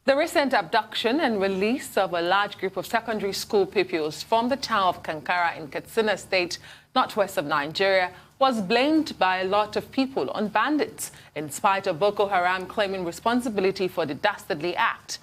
The recent abduction and release of a large group of secondary school pupils from the town of Kankara in Katsina State, northwest of Nigeria, was blamed by a lot of people on bandits, in spite of Boko Haram claiming responsibility for the dastardly act.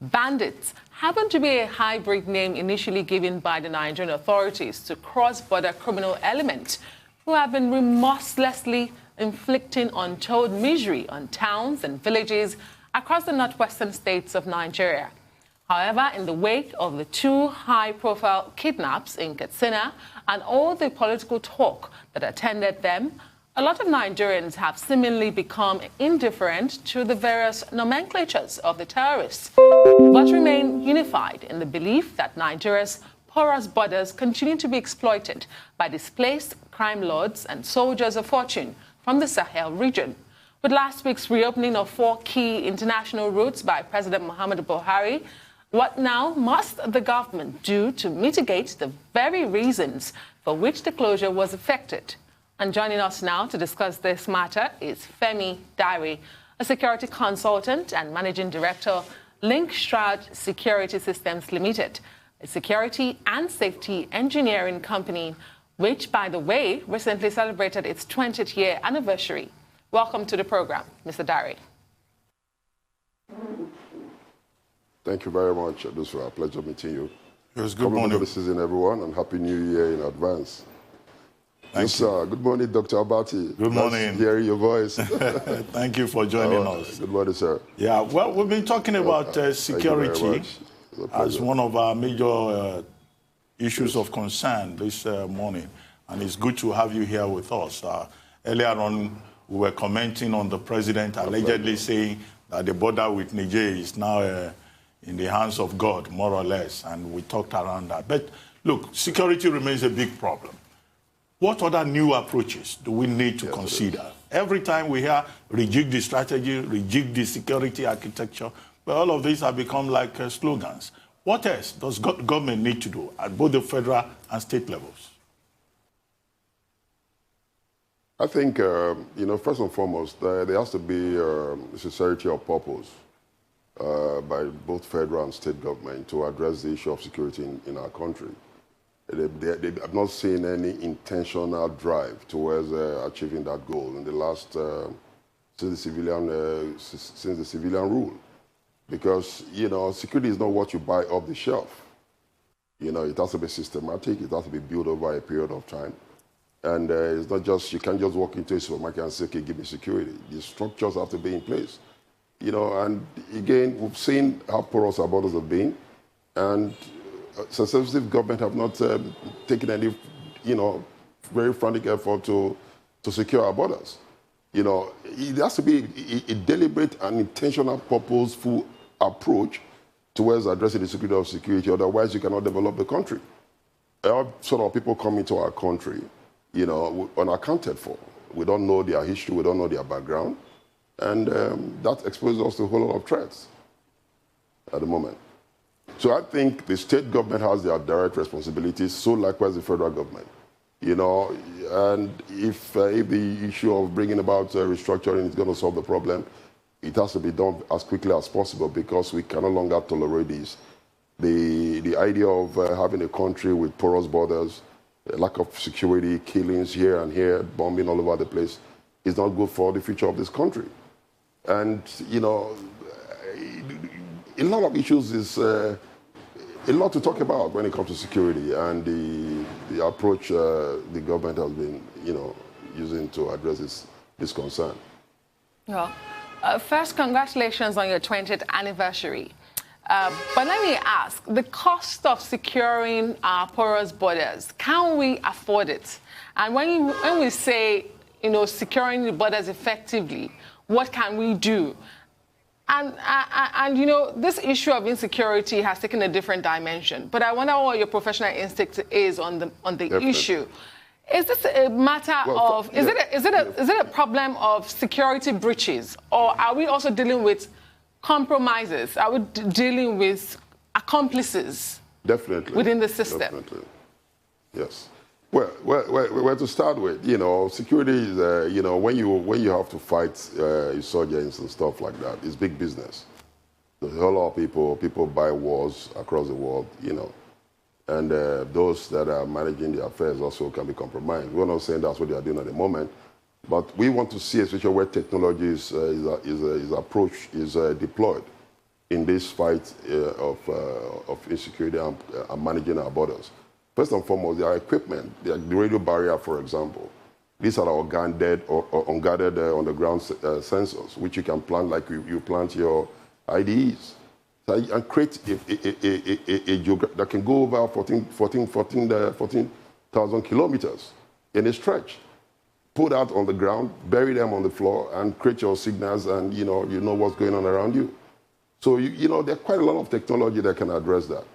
Bandits happen to be a hybrid name initially given by the Nigerian authorities to cross-border criminal elements who have been remorselessly inflicting untold misery on towns and villages across the northwestern states of Nigeria. However, in the wake of the two high-profile kidnaps in Katsina and all the political talk that attended them, a lot of Nigerians have seemingly become indifferent to the various nomenclatures of the terrorists, but remain unified in the belief that Nigeria's porous borders continue to be exploited by displaced crime lords and soldiers of fortune from the Sahel region. With last week's reopening of 4 key international routes by President Muhammadu Buhari, what now must the government do to mitigate the very reasons for which the closure was effected? And joining us now to discuss this matter is Femi Dare, a security consultant and managing director, Linkshroud Security Systems Limited, a security and safety engineering company, which, by the way, recently celebrated its 20th year anniversary. Welcome to the program, Mr. Dare. Thank you very much. It was a pleasure meeting you. It was good morning. Good season, everyone, and Happy New Year in advance. Thank you. Good morning, Dr. Abati. Good morning. Nice hearing your voice. Thank you for joining us. Good morning, sir. Yeah, well, we've been talking about security as one of our major issues of concern this morning, and it's good to have you here with us. Earlier on, we were commenting on the president allegedly saying that the border with Niger is now in the hands of God, more or less, and we talked around that. But look, security remains a big problem. What other new approaches do we need to consider? Every time we hear rejig the strategy, rejig the security architecture, well, all of these have become like slogans. What else does government need to do at both the federal and state levels? I think, first and foremost, there has to be sincerity of purpose by both federal and state government to address the issue of security in our country. They have not seen any intentional drive towards achieving that goal in the last since the civilian rule, because security is not what you buy off the shelf. It has to be systematic. It has to be built over a period of time. And it's not just, you can't just walk into a supermarket and say, okay, give me security. The structures have to be in place. And again, we've seen how porous our borders have been. And successive government have not taken any, very frantic effort to secure our borders. It has to be a deliberate and intentional, purposeful approach towards addressing the security of security. Otherwise, you cannot develop the country. Our sort of people come into our country, unaccounted for. We don't know their history, we don't know their background, and that exposes us to a whole lot of threats at the moment. So I think the state government has their direct responsibilities, so likewise the federal government. And if the issue of bringing about restructuring is going to solve the problem, it has to be done as quickly as possible, because we can no longer tolerate this. The idea of having a country with porous borders, lack of security, killings here and here, bombing all over the place, is not good for the future of this country. And, a lot of issues is a lot to talk about when it comes to security and the approach the government has been, using to address this concern. Well, first, congratulations on your 20th anniversary. But let me ask, the cost of securing our porous borders, can we afford it? And when we say, securing the borders effectively, what can we do? And this issue of insecurity has taken a different dimension. But I wonder what your professional instinct is on the issue. Is this a matter of, is it a problem of security breaches, or are we also dealing with compromises? Are we dealing with accomplices? Definitely. Within the system? Definitely. Yes. Well, to start with, security is, when you have to fight insurgents and stuff like that, it's big business. A whole lot of people buy wars across the world, you know, and those that are managing the affairs also can be compromised. We're not saying that's what they are doing at the moment, but we want to see a situation where technology is deployed in this fight of insecurity and managing our borders. First and foremost, the equipment, the radio barrier, for example. These are unguarded underground sensors, which you can plant like you plant your IDEs. So, and create a that can go over 14,000 kilometers in a stretch. Put out on the ground, bury them on the floor, and create your signals, and you know what's going on around you. So there's quite a lot of technology that can address that.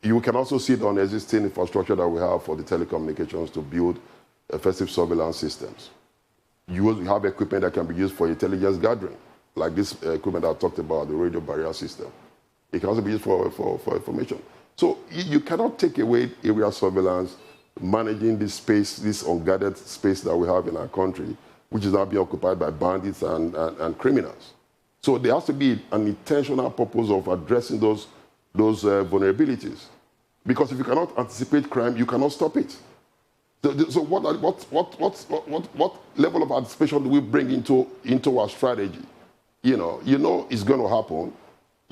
You can also see it on existing infrastructure that we have for the telecommunications to build effective surveillance systems. You have equipment that can be used for intelligence gathering, like this equipment I talked about, the radio barrier system. It can also be used for information. So you cannot take away area surveillance, managing this space, this unguarded space that we have in our country, which is now being occupied by bandits and criminals. So there has to be an intentional purpose of addressing those vulnerabilities. Because if you cannot anticipate crime, you cannot stop it. So what level of anticipation do we bring into our strategy? You know it's going to happen.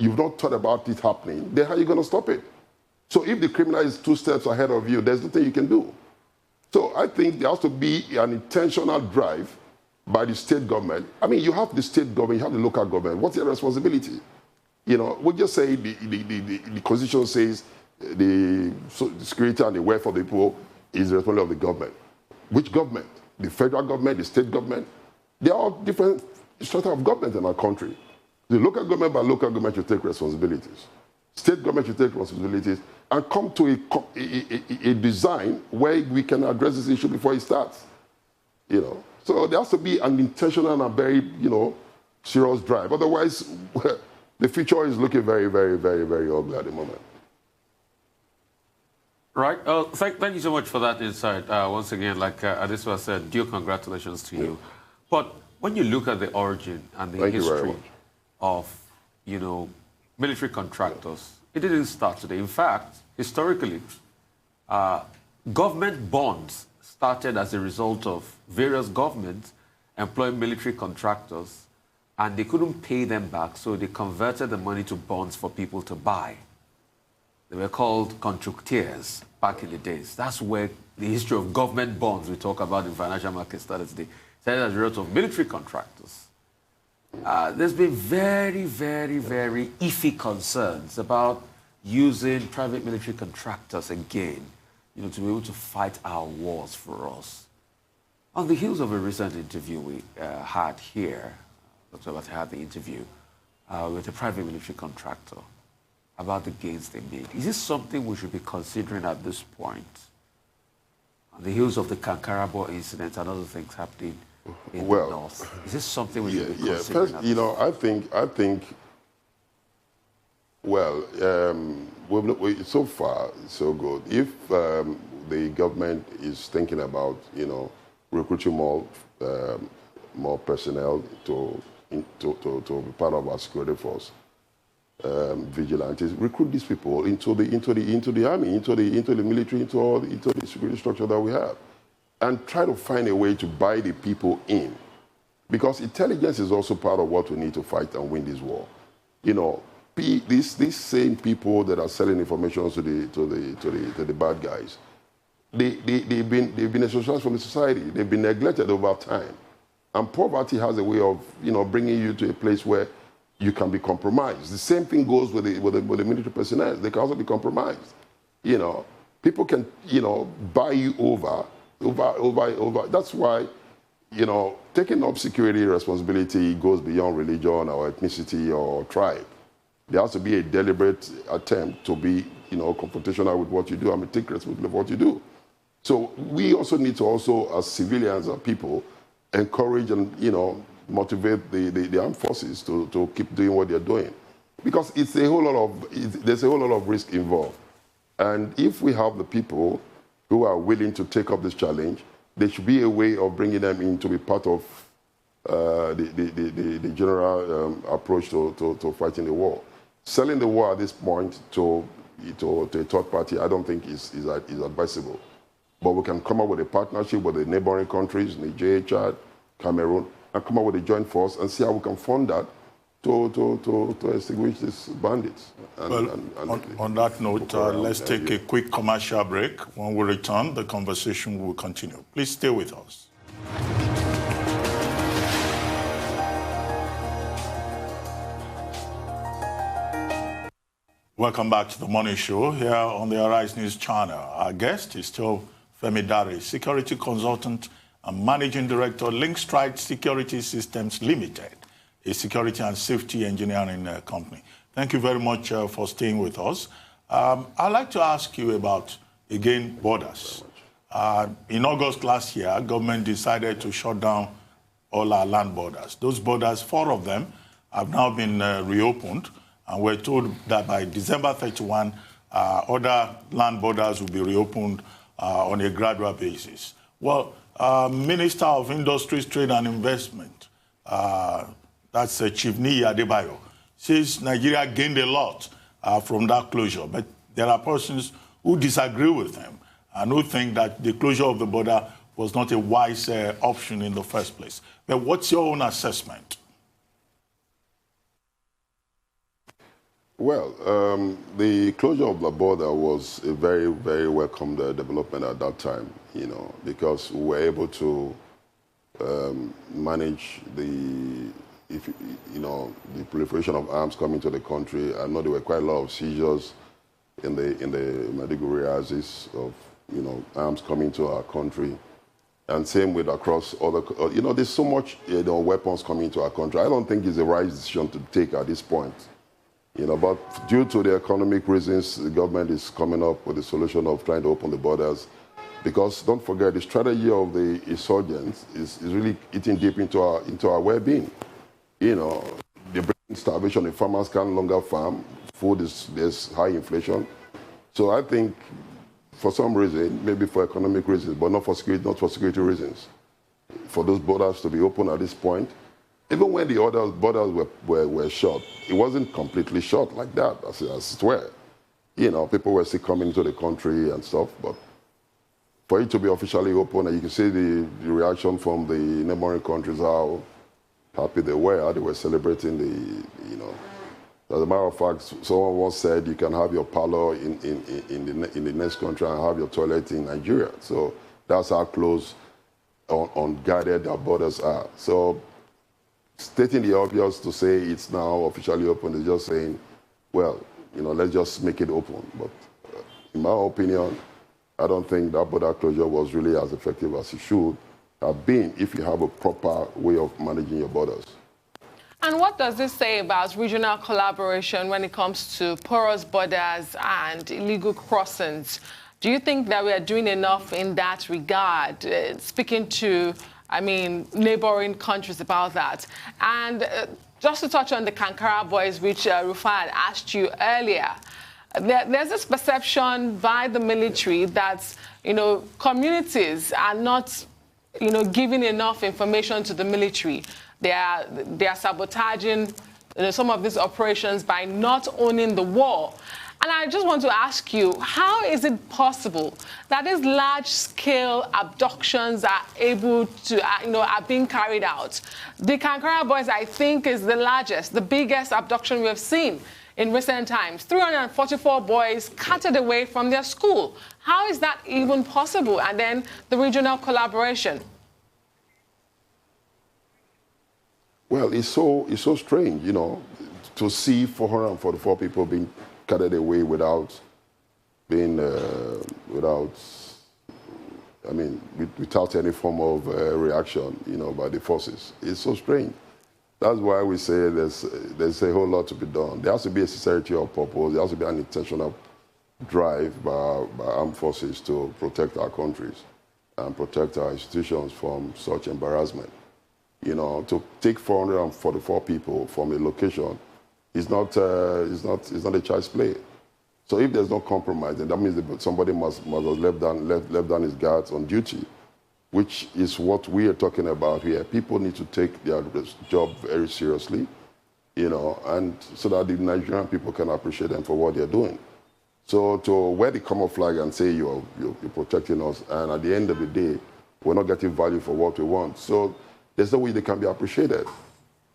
You've not thought about it happening. Then how are you going to stop it? So if the criminal is 2 steps ahead of you, there's nothing you can do. So I think there has to be an intentional drive by the state government. I mean, you have the state government, you have the local government. What's their responsibility? We just say the Constitution says the security and the welfare of the people is the responsibility of the government. Which government? The federal government, the state government? They are all different strata of government in our country. The local government by local government should take responsibilities. State government should take responsibilities and come to a design where we can address this issue before it starts. So there has to be an intentional and very, serious drive. Otherwise, the future is looking very, very, very, very ugly at the moment. Right. Thank you so much for that insight. Once again, like Adesua said, due congratulations to you. But when you look at the origin and the history of, military contractors, it didn't start today. In fact, historically, government bonds started as a result of various governments employing military contractors, and they couldn't pay them back, so they converted the money to bonds for people to buy. They were called contractors back in the days. That's where the history of government bonds we talk about in financial markets started today. Started as a result of military contractors. There's been very, very, very iffy concerns about using private military contractors again, to be able to fight our wars for us. On the heels of a recent interview we had here, Dr. Abate had the interview with a private military contractor about the gains they made. Is this something we should be considering at this point? On the heels of the Kankarabo incident and other things happening in the north, is this something we should be considering? First, I think, so far, so good. If the government is thinking about, recruiting more personnel to be part of our security force, vigilantes, recruit these people into the army, into the military, into the security structure that we have, and try to find a way to buy the people in, because intelligence is also part of what we need to fight and win this war. These same people that are selling information to the bad guys, they've been exorcised from the society. They've been neglected over time, and poverty has a way of bringing you to a place where you can be compromised. The same thing goes with the military personnel. They can also be compromised. People can buy you over. That's why taking up security responsibility goes beyond religion or ethnicity or tribe. There has to be a deliberate attempt to be confrontational with what you do and take responsibility of what you do. So we also need to as civilians and people, encourage and motivate the armed forces to keep doing what they're doing, because there's a whole lot of risk involved. And if we have the people who are willing to take up this challenge, there should be a way of bringing them in to be part of the general approach to fighting the war. selling the war at this point to a third party, I don't think is advisable. But we can come up with a partnership with the neighboring countries, Niger, Chad, Cameroon, and come up with a joint force and see how we can fund that to extinguish these bandits. On that note, let's take a quick commercial break. When we return, the conversation will continue. Please stay with us. Welcome back to the Morning Show here on the Arise News channel. Our guest is still Femi Dare, security consultant and managing director, Linkstride Security Systems Limited, a security and safety engineering company. Thank you very much for staying with us. I'd like to ask you about, again, borders. In August last year, government decided to shut down all our land borders. Those borders, 4 of them, have now been reopened. And we're told that by December 31, other land borders will be reopened on a gradual basis. Well, Minister of Industries, Trade and Investment, that's Chief Niyi Adebayo, says Nigeria gained a lot from that closure. But there are persons who disagree with him and who think that the closure of the border was not a wise option in the first place. But what's your own assessment? Well, the closure of the border was a very, very welcome development at that time, because we were able to manage the proliferation of arms coming to the country. I know there were quite a lot of seizures in the Maiduguri areas of, arms coming to our country. And same with across other, there's so much, weapons coming to our country. I don't think it's the right decision to take at this point. But due to the economic reasons, the government is coming up with a solution of trying to open the borders. Because don't forget, the strategy of the insurgents is really eating deep into our well-being. They bring starvation. The farmers can no longer farm. There's high inflation. So I think, for some reason, maybe for economic reasons, but not for security reasons, for those borders to be open at this point. Even when the other borders were shut, it wasn't completely shut like that, as it were. People were still coming to the country and stuff, but for it to be officially open, and you can see the reaction from the neighboring countries, how happy they were, how they were celebrating As a matter of fact, someone once said you can have your parlor in the next country and have your toilet in Nigeria. So that's how close, unguarded our borders are. So stating the obvious to say it's now officially open is just saying, well, let's just make it open. But in my opinion, I don't think that border closure was really as effective as it should have been if you have a proper way of managing your borders. And what does this say about regional collaboration when it comes to porous borders and illegal crossings? Do you think that we are doing enough in that regard? Speaking to neighboring countries about that. And just to touch on the Kankara boys, which Rufai asked you earlier, there's this perception by the military that, communities are not, giving enough information to the military. They are sabotaging some of these operations by not owning the war. And I just want to ask you, how is it possible that these large-scale abductions are able to, are being carried out? The Kankara boys, I think, is the biggest abduction we have seen in recent times. 344 boys carted away from their school. How is that even possible? And then the regional collaboration. Well, it's so strange, to see 444 people being carried away without any form of reaction, by the forces. It's so strange. That's why we say there's a whole lot to be done. There has to be a sincerity of purpose. There has to be an intentional drive by armed forces to protect our countries and protect our institutions from such embarrassment. To take 444 people from a location is not a child's play. So if there's no compromise, then that means that somebody must have left down his guards on duty, which is what we are talking about here. People need to take their job very seriously. you know, and so that the Nigerian people can appreciate them for what they're doing. So to wear the common flag and say you're protecting us, and at the end of the day, we're not getting value for what we want. So there's no way they can be appreciated.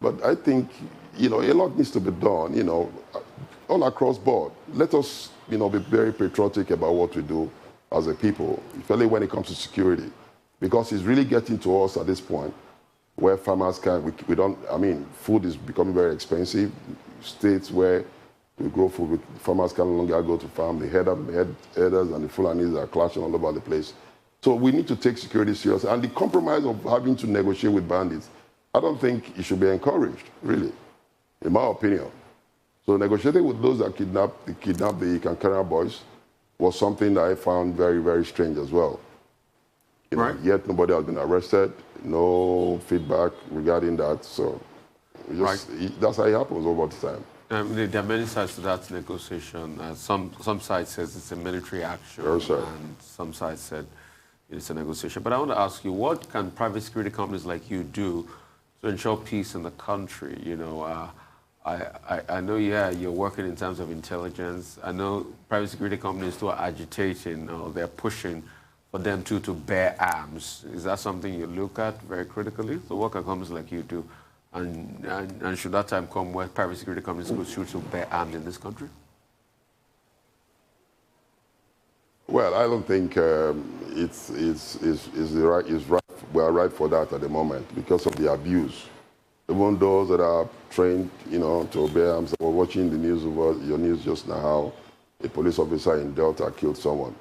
But I think, you know, a lot needs to be done, you know, all across board. Let us, you know, be very patriotic about what we do as a people, especially when it comes to security, because it's really getting to us at this point where farmers we don't, I mean, food is becoming very expensive. States where we grow food, farmers can no longer go to farm. The headers and the Fulanis are clashing all over the place. So we need to take security seriously. And the compromise of having to negotiate with bandits, I don't think it should be encouraged, really, in my opinion. So negotiating with those that kidnapped the Kankara boys was something that I found very, very strange as well. You know, yet nobody has been arrested, no feedback regarding that. So that's how it happens over time. There are many sides to that negotiation. Some sides says it's a military action, and some sides said it's a negotiation. But I want to ask you, what can private security companies like you do to ensure peace in the country? You know, I know, yeah, you're working in terms of intelligence. I know private security companies too are agitating, or they're pushing for them to bear arms. Is that something you look at very critically? So what can companies like you do? And should that time come where private security companies could choose to bear arms in this country? Well, I don't think we are right for that at the moment because of the abuse. Even those that are trained, you know, to bear arms. I was watching the news over your news just now how a police officer in Delta killed someone.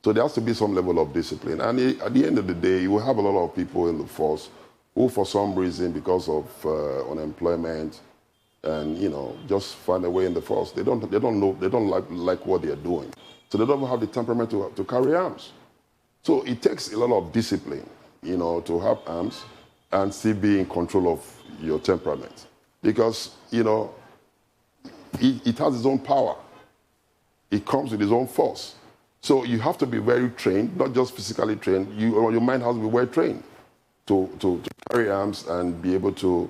So there has to be some level of discipline. And at the end of the day, you will have a lot of people in the force who, for some reason, because of unemployment, and you know, just find a way in the force. They don't like what they are doing, so they don't have the temperament to carry arms. So it takes a lot of discipline, you know, to have arms and still be in control of your temperament, because you know it has its own power. It comes with its own force. So you have to be very trained, not just physically trained. Your mind has to be well trained to carry arms and be able to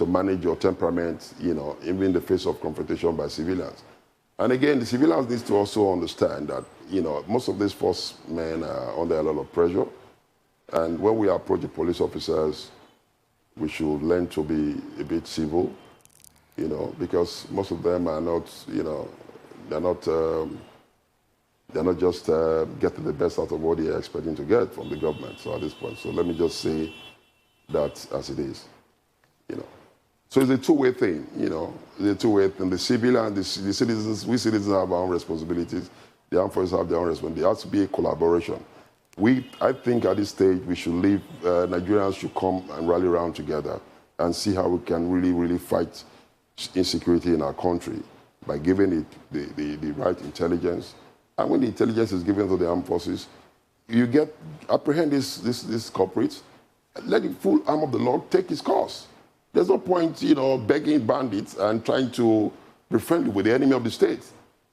manage your temperament, you know, even in the face of confrontation by civilians. And again, the civilians need to also understand that, you know, most of these force men are under a lot of pressure. And when we approach the police officers, we should learn to be a bit civil, you know, because most of them are not, you know, they're not just getting the best out of what they're expecting to get from the government. So at this point, so let me just say that as it is, you know. So it's a two-way thing, you know. It's a two-way thing. The civilian, the citizens, we citizens have our own responsibilities. The armed forces have their own responsibilities. There has to be a collaboration. I think at this stage we should leave, Nigerians should come and rally around together and see how we can really, really fight insecurity in our country by giving it the right intelligence. And when the intelligence is given to the armed forces, you apprehend these culprits, let the full arm of the law take its course. There's no point, you know, begging bandits and trying to be friendly with the enemy of the state.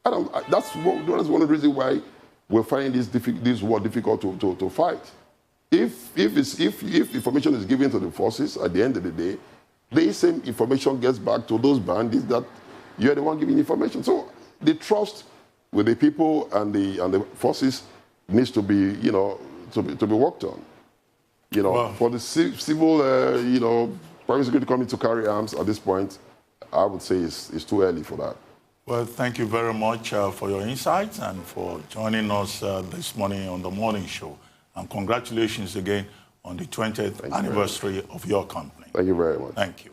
That's one of the reasons why we're finding this war difficult to fight. If information is given to the forces at the end of the day, the same information gets back to those bandits that you're the one giving information. So the trust with the people and the forces needs to be, you know, to be worked on. You know, wow. For the civil, you know, private security company to carry arms at this point, I would say it's too early for that. Well, thank you very much for your insights and for joining us this morning on the morning show. And congratulations again on the 20th anniversary of your company. Thank you very much. Thank you.